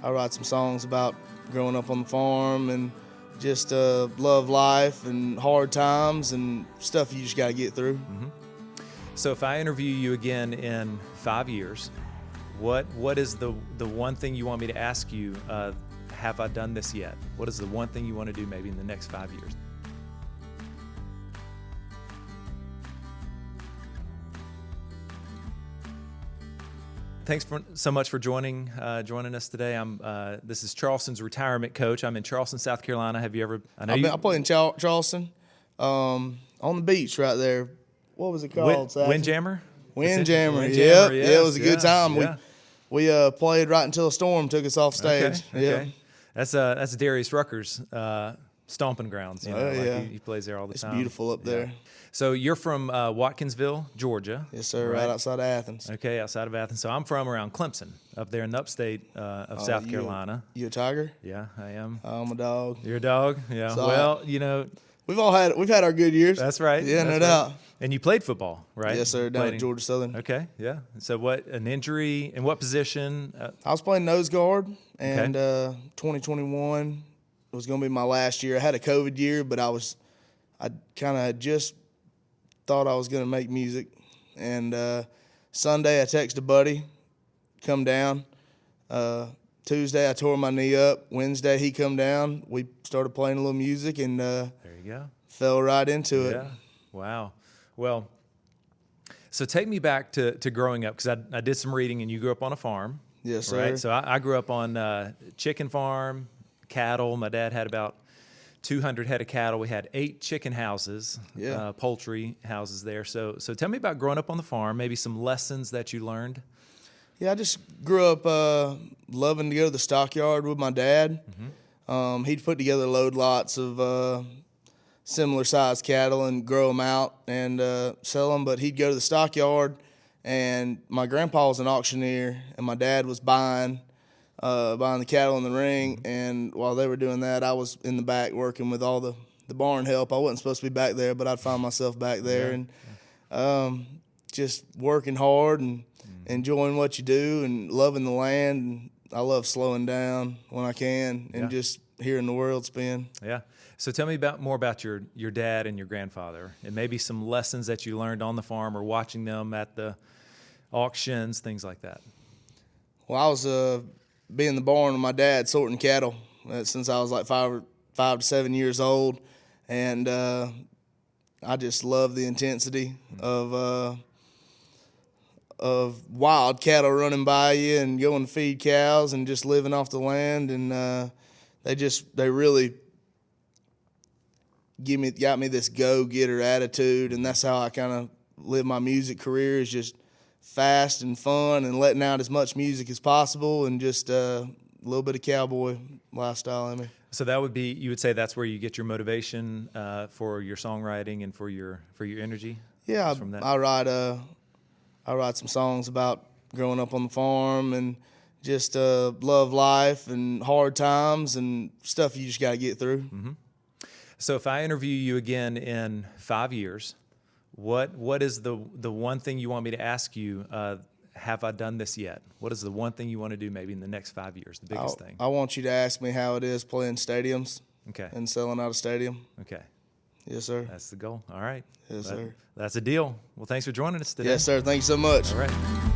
I write some songs about growing up on the farm and just love life and hard times and stuff you just got to get through. So if I interview you again in 5 years, what is the one thing you want me to ask you? Have I done this yet? What is the one thing you want to do maybe in the next 5 years? Thanks so much for joining us today. This is Charleston's retirement coach. I'm in Charleston, South Carolina. Have you ever? I played in Charleston, on the beach right there. What was it called? Windjammer. Windjammer. Yes, Yeah, it was a good time. Yeah. We played right until a storm took us off stage. Okay. That's Darius Rucker's stomping grounds. He plays there all the time. It's beautiful up there. So you're from Watkinsville, Georgia. Yes, sir. Right outside of Athens. Okay, outside of Athens. So I'm from around Clemson, up there in the upstate of South Carolina. You a tiger? Yeah, I am. I'm a dog. You're a dog? Yeah. So we've had our good years. That's right. Yeah, no doubt. And you played football, right? Yes, sir. Down at Georgia Southern. Okay, yeah. So an injury, in what position? I was playing nose guard, and 2021 was going to be my last year. I had a COVID year, but I kind of just thought I was going to make music. And Sunday, I texted a buddy, come down. Tuesday, I tore my knee up. Wednesday, he come down. We started playing a little music, and there you go. Fell right into it. Yeah. Wow. Well, so take me back to growing up, because I did some reading, and you grew up on a farm. Yes, sir. Right? So I grew up on chicken farm, cattle. My dad had about 200 head of cattle. We had 8 chicken houses, poultry houses there. So tell me about growing up on the farm, maybe some lessons that you learned. Yeah, I just grew up loving to go to the stockyard with my dad. He'd put together load lots of similar sized cattle and grow them out and sell them, but he'd go to the stockyard, and my grandpa was an auctioneer, and my dad was buying the cattle in the ring, and while they were doing that, I was in the back working with all the barn help. I wasn't supposed to be back there, but I'd find myself back there and just working hard and enjoying what you do and loving the land. And I love slowing down when I can and just hearing the world spin. Yeah. So tell me more about your dad and your grandfather, and maybe some lessons that you learned on the farm or watching them at the auctions, things like that. Well, I was being in the barn with my dad sorting cattle since I was like 5 to 7 years old, and I just love the intensity of wild cattle running by you and going to feed cows and just living off the land, and they really got me this go-getter attitude, and that's how I kind of live my music career, is just fast and fun and letting out as much music as possible and just a little bit of cowboy lifestyle in me. So you would say that's where you get your motivation for your songwriting and for your energy? Yeah, I write some songs about growing up on the farm and just love life and hard times and stuff you just got to get through. So if I interview you again in 5 years, what is the one thing you want me to ask you? Have I done this yet? What is the one thing you want to do maybe in the next 5 years, the biggest thing? I want you to ask me how it is playing stadiums and selling out a stadium. Okay. Yes, sir. That's the goal. All right. Yes, sir. That's a deal. Well, thanks for joining us today. Yes, sir. Thank you so much. All right.